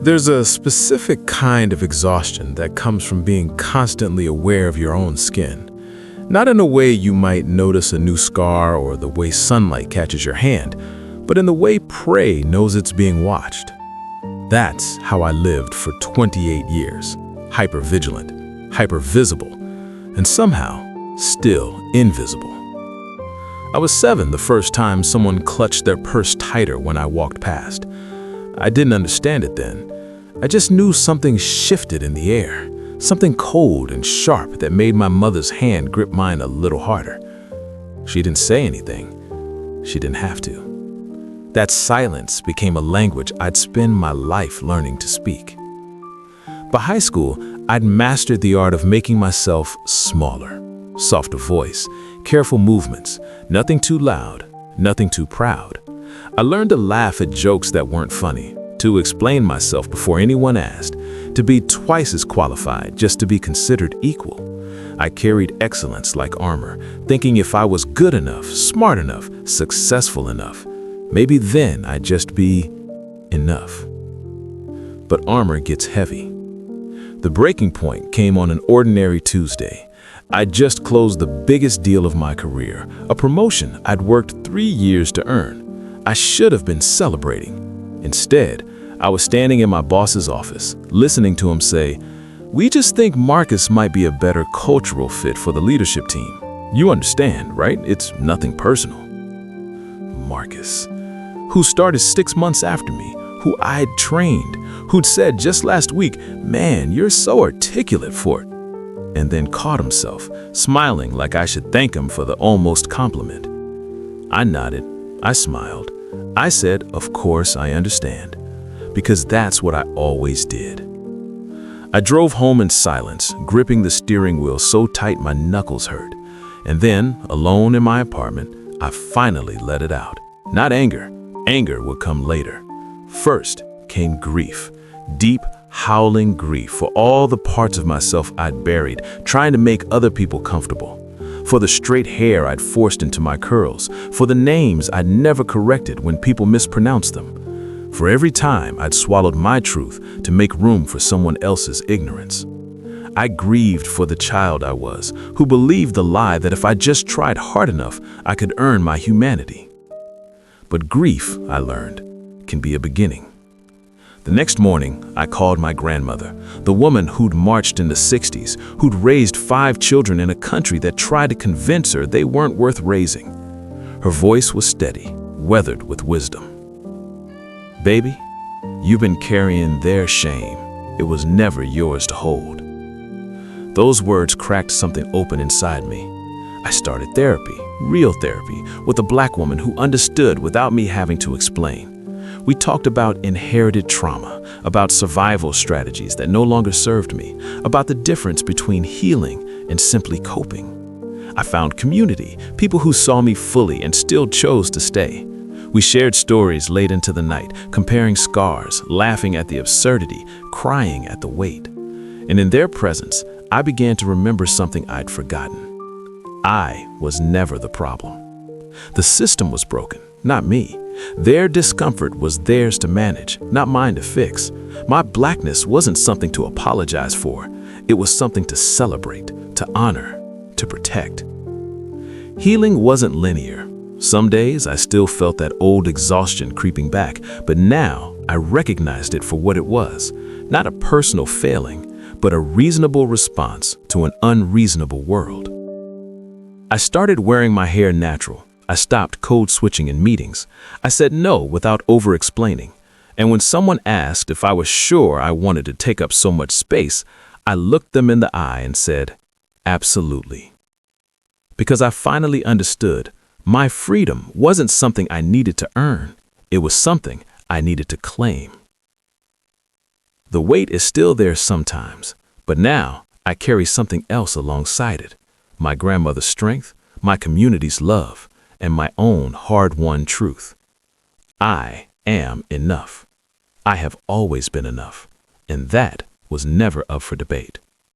There's a specific kind of exhaustion that comes from being constantly aware of your own skin. Not in a way you might notice a new scar or the way sunlight catches your hand, but in the way prey knows it's being watched. That's how I lived for 28 years, hypervigilant, hypervisible, and somehow still invisible. I was 7 the first time someone clutched their purse tighter when I walked past. I didn't understand it then. I just knew something shifted in the air, something cold and sharp that made my mother's hand grip mine a little harder. She didn't say anything. She didn't have to. That silence became a language I'd spend my life learning to speak. By high school, I'd mastered the art of making myself smaller. Softer voice, careful movements, nothing too loud, nothing too proud. I learned to laugh at jokes that weren't funny, to explain myself before anyone asked, to be twice as qualified just to be considered equal. I carried excellence like armor, thinking if I was good enough, smart enough, successful enough, maybe then I'd just be enough. But armor gets heavy. The breaking point came on an ordinary Tuesday. I'd just closed the biggest deal of my career, a promotion I'd worked 3 years to earn. I should have been celebrating. Instead, I was standing in my boss's office, listening to him say, "We just think Marcus might be a better cultural fit for the leadership team. You understand, right? It's nothing personal." Marcus, who started 6 months after me, who I'd trained, who'd said just last week, "Man, you're so articulate for it," and then caught himself, smiling like I should thank him for the almost compliment. I nodded, I smiled. I said, "Of course I understand," because that's what I always did. I drove home in silence, gripping the steering wheel so tight my knuckles hurt. And then, alone in my apartment, I finally let it out. Not anger. Anger would come later. First came grief. Deep, howling grief for all the parts of myself I'd buried, trying to make other people comfortable. For the straight hair I'd forced into my curls, for the names I'd never corrected when people mispronounced them, for every time I'd swallowed my truth to make room for someone else's ignorance. I grieved for the child I was, who believed the lie that if I just tried hard enough, I could earn my humanity. But grief, I learned, can be a beginning. The next morning, I called my grandmother, the woman who'd marched in the 60s, who'd raised 5 children in a country that tried to convince her they weren't worth raising. Her voice was steady, weathered with wisdom. "Baby, you've been carrying their shame. It was never yours to hold." Those words cracked something open inside me. I started therapy, real therapy, with a Black woman who understood without me having to explain. We talked about inherited trauma, about survival strategies that no longer served me, about the difference between healing and simply coping. I found community, people who saw me fully and still chose to stay. We shared stories late into the night, comparing scars, laughing at the absurdity, crying at the weight. And in their presence, I began to remember something I'd forgotten. I was never the problem. The system was broken, not me. Their discomfort was theirs to manage, not mine to fix. My Blackness wasn't something to apologize for. It was something to celebrate, to honor, to protect. Healing wasn't linear. Some days I still felt that old exhaustion creeping back, but now I recognized it for what it was. Not a personal failing, but a reasonable response to an unreasonable world. I started wearing my hair natural. I stopped code switching in meetings. I said no without over-explaining. And when someone asked if I was sure I wanted to take up so much space, I looked them in the eye and said, absolutely. Because I finally understood, my freedom wasn't something I needed to earn. It was something I needed to claim. The weight is still there sometimes, but now I carry something else alongside it. My grandmother's strength, my community's love, and my own hard-won truth. I am enough. I have always been enough, and that was never up for debate.